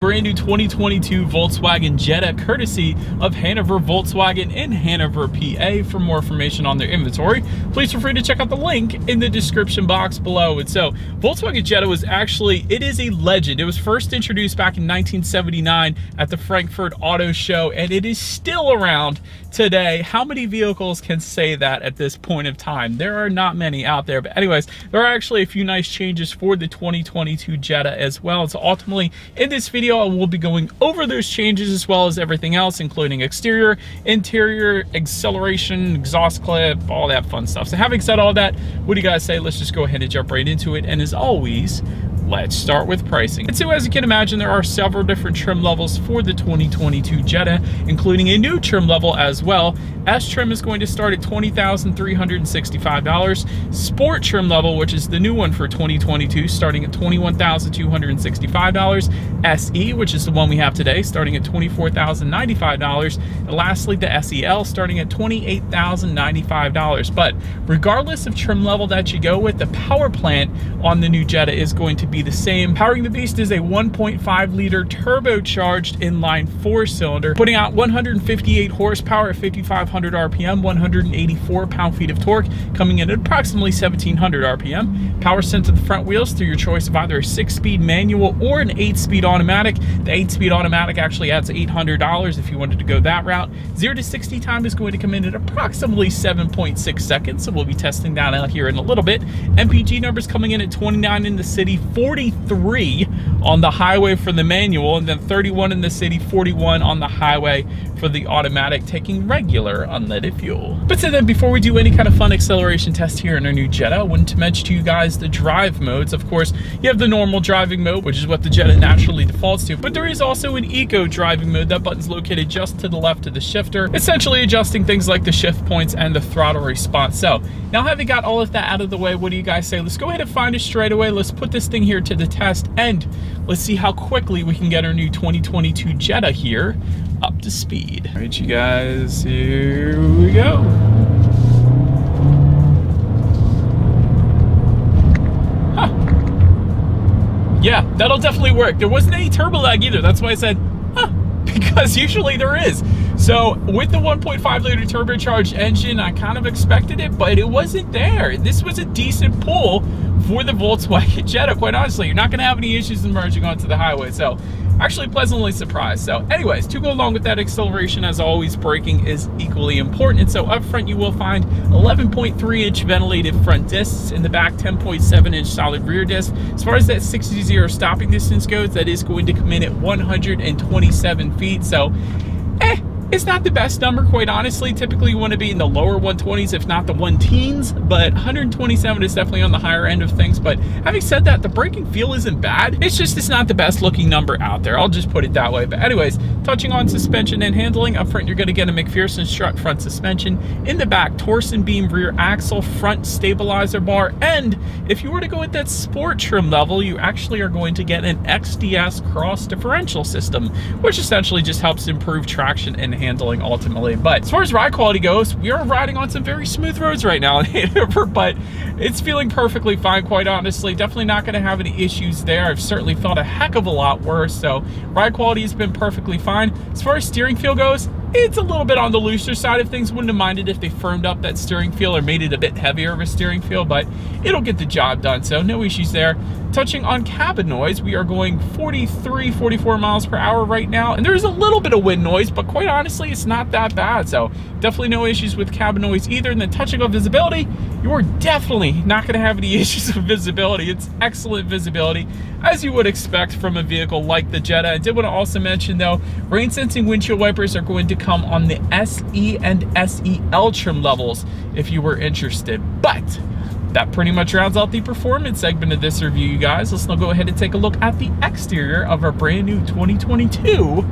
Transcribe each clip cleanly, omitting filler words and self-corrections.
Brand new 2022 Volkswagen Jetta, courtesy of Hanover Volkswagen in Hanover, PA. For more information on their inventory, please feel free to check out the link in the description box below. And so, Volkswagen Jetta it is a legend. It was first introduced back in 1979 at the Frankfurt Auto Show, and it is still around today. How many vehicles can say that at this point of time? There are not many out there. But anyways, there are actually a few nice changes for the 2022 Jetta as well. So ultimately, in this video, I will be going over those changes as well as everything else, including exterior, interior, acceleration, exhaust clip, all that fun stuff. So having said all that, what do you guys say? Let's just go ahead and jump right into it. And as always, let's start with pricing. And so as you can imagine, there are several different trim levels for the 2022 Jetta, including a new trim level as well. S trim is going to start at $20,365. Sport trim level, which is the new one for 2022, starting at $21,265. SE, which is the one we have today, starting at $24,095. And lastly, the SEL, starting at $28,095. But regardless of trim level that you go with, the power plant on the new Jetta is going to be the same. Powering the beast is a 1.5 liter turbocharged inline 4-cylinder, putting out 158 horsepower at 5,500 RPM, 184 pound-feet of torque, coming in at approximately 1,700 RPM. Power sent to the front wheels through your choice of either a 6-speed manual or an 8-speed automatic. The 8-speed automatic actually adds $800 if you wanted to go that route. 0 to 60 time is going to come in at approximately 7.6 seconds, so we'll be testing that out here in a little bit. MPG numbers coming in at 29 in the city, 43 on the highway for the manual, and then 31 in the city, 41 on the highway for the automatic, taking regular unleaded fuel. But so then, before we do any kind of fun acceleration test here in our new Jetta, I wanted to mention to you guys the drive modes. Of course, you have the normal driving mode, which is what the Jetta naturally defaults to, but there is also an eco driving mode. That button's located just to the left of the shifter, essentially adjusting things like the shift points and the throttle response. So now, having got all of that out of the way, what do you guys say? Let's go ahead and find it straight away. Let's put this thing here to the test, and let's see how quickly we can get our new 2022 Jetta here up to speed. All right, you guys, here we go. Huh. Yeah, that'll definitely work. There wasn't any turbo lag either. That's why I said, huh, because usually there is. So with the 1.5 liter turbocharged engine, I kind of expected it, but it wasn't there. This was a decent pull for the Volkswagen Jetta, quite honestly. You're not gonna have any issues emerging onto the highway. So actually pleasantly surprised. So anyways, to go along with that acceleration, as always, braking is equally important. And so up front, you will find 11.3-inch ventilated front discs. In the back, 10.7-inch solid rear disc. As far as that 60-0 stopping distance goes, that is going to come in at 127 feet. So it's not the best number, quite honestly. Typically, you want to be in the lower 120s, if not the 1-teens, but 127 is definitely on the higher end of things. But having said that, the braking feel isn't bad. It's not the best looking number out there. I'll just put it that way. But anyways, touching on suspension and handling, up front, you're going to get a McPherson strut front suspension. In the back, torsion beam rear axle, front stabilizer bar, and if you were to go with that sport trim level, you actually are going to get an XDS cross differential system, which essentially just helps improve traction and handling ultimately. But as far as ride quality goes, we are riding on some very smooth roads right now in Hanover, but it's feeling perfectly fine, quite honestly. Definitely not going to have any issues there. I've certainly felt a heck of a lot worse, so ride quality has been perfectly fine. As far as steering feel goes, it's a little bit on the looser side of things. Wouldn't have minded if they firmed up that steering feel or made it a bit heavier of a steering feel, but it'll get the job done, so no issues there. Touching on cabin noise, we are going 43, 44 miles per hour right now, and there's a little bit of wind noise, but quite honestly, it's not that bad, so definitely no issues with cabin noise either. And then touching on visibility, you're definitely not going to have any issues with visibility. It's excellent visibility, as you would expect from a vehicle like the Jetta. I did want to also mention, though, rain-sensing windshield wipers are going to come on the SE and SEL trim levels if you were interested. But that pretty much rounds out the performance segment of this review, you guys. Let's now go ahead and take a look at the exterior of our brand new 2022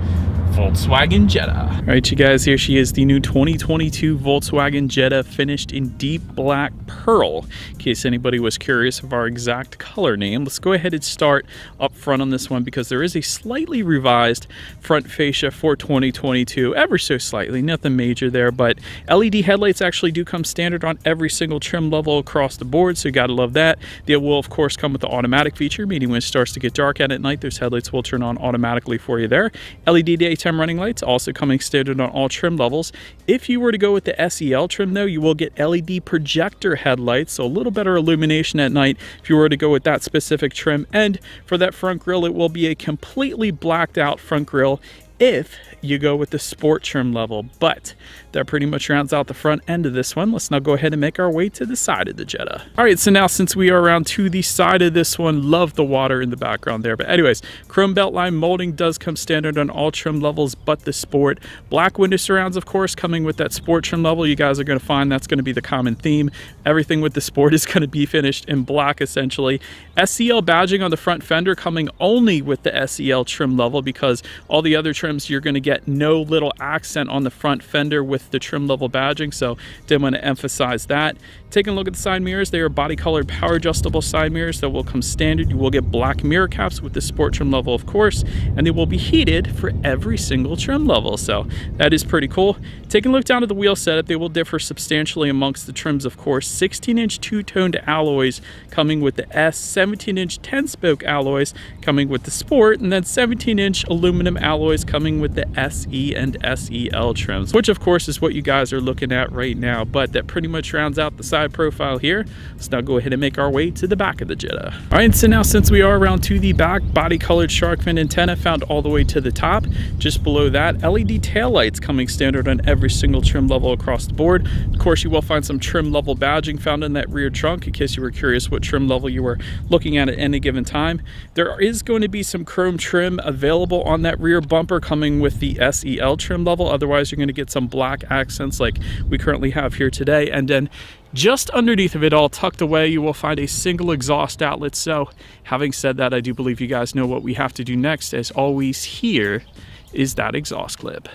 Volkswagen Jetta. All right, you guys, here she is, the new 2022 Volkswagen Jetta, finished in deep black pearl. In case anybody was curious of our exact color name, let's go ahead and start up front on this one because there is a slightly revised front fascia for 2022, ever so slightly, nothing major there, but LED headlights actually do come standard on every single trim level across the board, so you gotta love that. They will, of course, come with the automatic feature, meaning when it starts to get dark out at night, those headlights will turn on automatically for you there. LED daytime running lights also coming standard on all trim levels. If you were to go with the SEL trim though, you will get LED projector headlights, so a little better illumination at night if you were to go with that specific trim. And for that front grille, it will be a completely blacked out front grille if you go with the sport trim level. But that pretty much rounds out the front end of this one. Let's now go ahead and make our way to the side of the Jetta. All right, so now since we are around to the side of this one, love the water in the background there. But anyways, chrome beltline molding does come standard on all trim levels but the sport. Black window surrounds, of course, coming with that sport trim level. You guys are going to find that's going to be the common theme. Everything with the sport is going to be finished in black, essentially. SEL badging on the front fender coming only with the SEL trim level, because all the other trims you're going to get no little accent on the front fender with the trim level badging, so did want to emphasize that. Taking a look at the side mirrors, they are body colored power adjustable side mirrors that will come standard. You will get black mirror caps with the sport trim level, of course, and they will be heated for every single trim level, so that is pretty cool. Taking a look down at the wheel setup, they will differ substantially amongst the trims, of course. 16-inch two-toned alloys coming with the S, 17-inch 10-spoke alloys coming with the Sport, and then 17-inch aluminum alloys coming with the SE and SEL trims, which of course is what you guys are looking at right now. But that pretty much rounds out the side profile here. Let's now go ahead and make our way to the back of the Jetta. All right, so now since we are around to the back, body colored shark fin antenna found all the way to the top. Just below that, LED taillights coming standard on every single trim level across the board. Of course, you will find some trim level badging found in that rear trunk in case you were curious what trim level you were looking at any given time. There is going to be some chrome trim available on that rear bumper coming with the SEL trim level. Otherwise, you're going to get some black accents like we currently have here today. And then just underneath of it all, tucked away, you will find a single exhaust outlet. So having said that, I do believe you guys know what we have to do next. As always, here is that exhaust clip.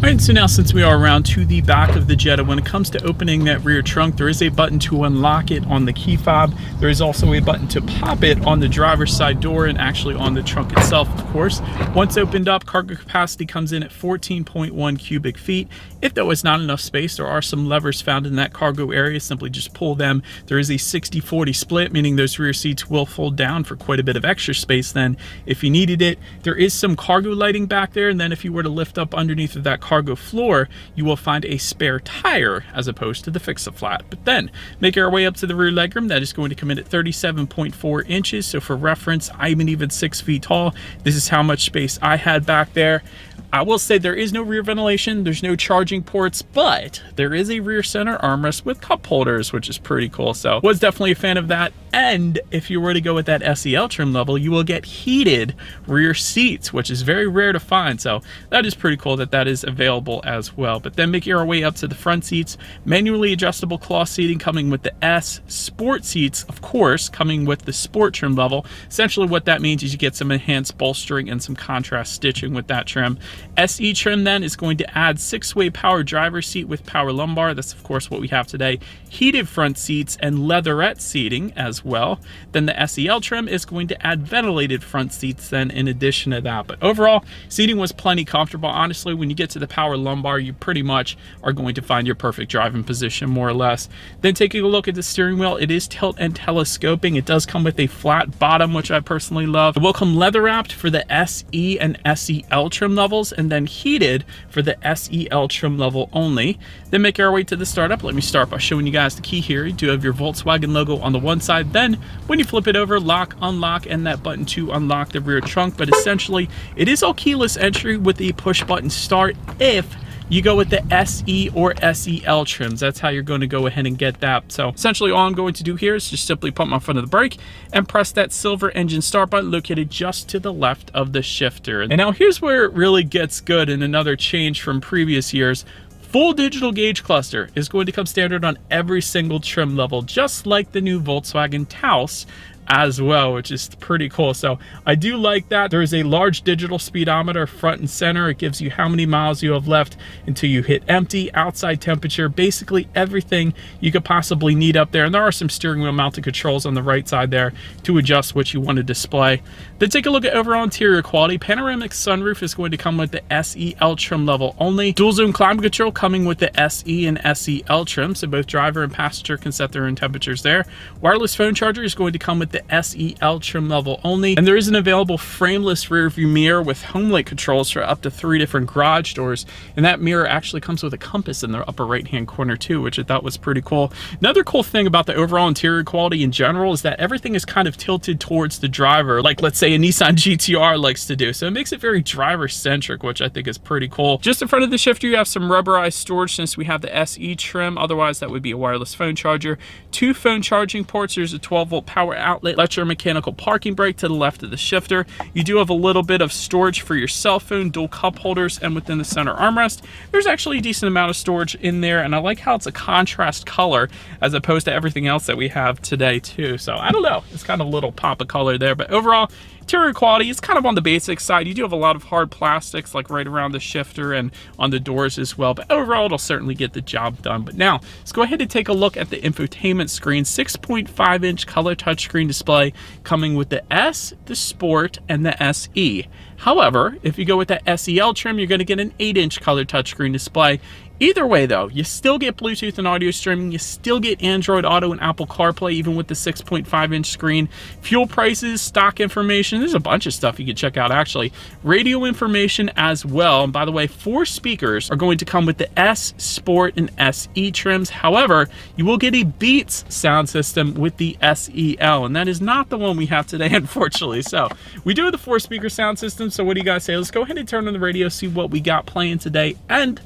Alright, so now since we are around to the back of the Jetta, when it comes to opening that rear trunk, there is a button to unlock it on the key fob. There is also a button to pop it on the driver's side door and actually on the trunk itself, of course. Once opened up, cargo capacity comes in at 14.1 cubic feet. If there was not enough space, there are some levers found in that cargo area. Simply just pull them. There is a 60-40 split, meaning those rear seats will fold down for quite a bit of extra space then if you needed it. There is some cargo lighting back there, and then if you were to lift up underneath of that cargo floor, you will find a spare tire as opposed to the fix-a-flat. But then making our way up to the rear legroom, that is going to come in at 37.4 inches. So for reference, I'm even 6 feet tall. This is how much space I had back there. I will say there is no rear ventilation, there's no charging ports, but there is a rear center armrest with cup holders, which is pretty cool. So was definitely a fan of that. And if you were to go with that SEL trim level, you will get heated rear seats, which is very rare to find. So that is pretty cool that that is available as well. But then making our way up to the front seats, manually adjustable cloth seating coming with the S, sport seats, of course, coming with the sport trim level. Essentially what that means is you get some enhanced bolstering and some contrast stitching with that trim. SE trim then is going to add 6-way power driver seat with power lumbar. That's of course what we have today. Heated front seats and leatherette seating as well. Then the SEL trim is going to add ventilated front seats then in addition to that. But overall, seating was plenty comfortable. Honestly, when you get to the power lumbar, you pretty much are going to find your perfect driving position more or less. Then taking a look at the steering wheel, it is tilt and telescoping. It does come with a flat bottom, which I personally love. It will come leather wrapped for the SE and SEL trim levels, and then heated for the SEL trim level only. Then make our way to the startup. Let me start by showing you guys the key here. You do have your Volkswagen logo on the one side. Then when you flip it over, lock, unlock, and that button to unlock the rear trunk. But essentially, it is all keyless entry with the push button start if you go with the SE or SEL trims. That's how you're going to go ahead and get that. So essentially all I'm going to do here is just simply pump my foot on the brake and press that silver engine start button located just to the left of the shifter. And now here's where it really gets good, and another change from previous years. Full digital gauge cluster is going to come standard on every single trim level, just like the new Volkswagen Taos as well, which is pretty cool. So I do like that. There is a large digital speedometer front and center. It gives you how many miles you have left until you hit empty, outside temperature, basically everything you could possibly need up there. And there are some steering wheel mounted controls on the right side there to adjust what you want to display. Then take a look at overall interior quality. Panoramic sunroof is going to come with the SEL trim level only. Dual zone climate control coming with the SE and SEL trim, so both driver and passenger can set their own temperatures there. Wireless phone charger is going to come with the SEL trim level only, and there is an available frameless rear view mirror with home light controls for up to 3 different garage doors, and that mirror actually comes with a compass in the upper right hand corner too, which I thought was pretty cool. Another cool thing about the overall interior quality in general is that everything is kind of tilted towards the driver, like let's say a Nissan GT-R likes to do, so it makes it very driver centric, which I think is pretty cool. Just in front of the shifter you have some rubberized storage since we have the SE trim, otherwise that would be a wireless phone charger, 2 phone charging ports. There's a 12-volt power outlet, electromechanical parking brake to the left of the shifter. You do have a little bit of storage for your cell phone, dual cup holders, and within the center armrest there's actually a decent amount of storage in there, and I like how it's a contrast color as opposed to everything else that we have today too. So I don't know, it's kind of a little pop of color there, but overall interior quality is kind of on the basic side. You do have a lot of hard plastics like right around the shifter and on the doors as well, but overall it'll certainly get the job done. But now let's go ahead and take a look at the infotainment screen. 6.5-inch color touchscreen display coming with the S, the Sport, and the SE. However, if you go with the SEL trim, you're going to get an 8-inch color touchscreen display. Either way though, you still get Bluetooth and audio streaming, you still get Android Auto and Apple CarPlay even with the 6.5-inch screen. Fuel prices, stock information, there's a bunch of stuff you can check out actually. Radio information as well. And by the way, 4 speakers are going to come with the S, Sport, and SE trims. However, you will get a Beats sound system with the SEL, and that is not the one we have today, unfortunately. So we do have the 4-speaker sound system, so what do you guys say? Let's go ahead and turn on the radio, see what we got playing today, and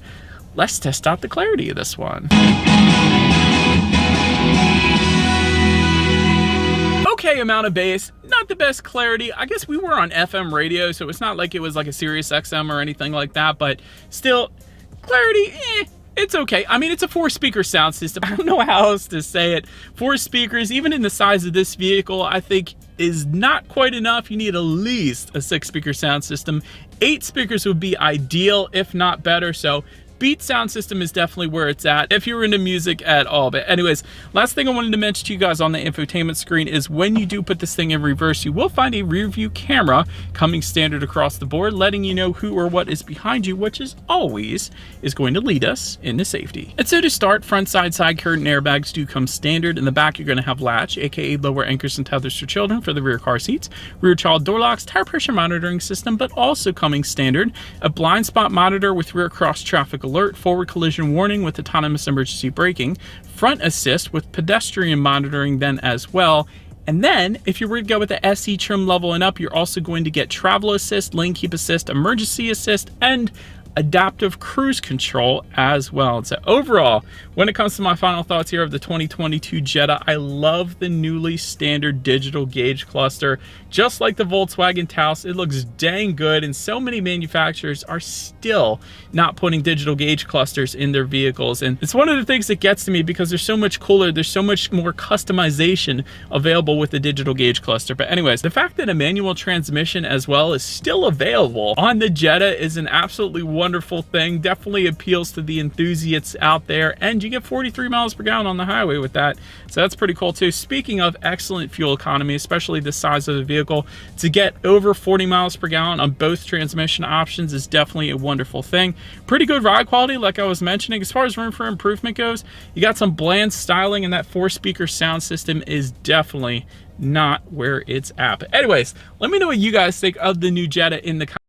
let's test out the clarity of this one. Okay amount of bass, not the best clarity. I guess we were on FM radio, so it's not like it was like a Sirius XM or anything like that, but still, clarity, it's okay. I mean, it's a 4-speaker sound system. I don't know how else to say it. 4 speakers, even in the size of this vehicle, I think is not quite enough. You need at least a 6-speaker sound system. 8 speakers would be ideal, if not better, so Beats sound system is definitely where it's at if you're into music at all. But anyways, last thing I wanted to mention to you guys on the infotainment screen is when you do put this thing in reverse, you will find a rear view camera coming standard across the board, letting you know who or what is behind you, which is always going to lead us into safety. And so to start, front side curtain airbags do come standard. In the back, you're going to have latch, aka lower anchors and tethers for children for the rear car seats, rear child door locks, tire pressure monitoring system, but also coming standard, a blind spot monitor with rear cross traffic alert, forward collision warning with autonomous emergency braking, front assist with pedestrian monitoring then as well. And then if you were to go with the SE trim level and up, you're also going to get travel assist, lane keep assist, emergency assist, and adaptive cruise control as well. And so overall, when it comes to my final thoughts here of the 2022 Jetta, I love the newly standard digital gauge cluster. Just like the Volkswagen Taos, it looks dang good, and so many manufacturers are still not putting digital gauge clusters in their vehicles. And it's one of the things that gets to me because they're so much cooler, there's so much more customization available with the digital gauge cluster. But anyways, the fact that a manual transmission as well is still available on the Jetta is an absolutely wonderful thing. Definitely appeals to the enthusiasts out there, and you get 43 miles per gallon on the highway with that, so that's pretty cool too. Speaking of excellent fuel economy, especially the size of the vehicle, to get over 40 miles per gallon on both transmission options is definitely a wonderful thing. Pretty good ride quality, like I was mentioning. As far as room for improvement goes, you got some bland styling, and that 4-speaker sound system is definitely not where it's at. But anyways, let me know what you guys think of the new Jetta in the comments.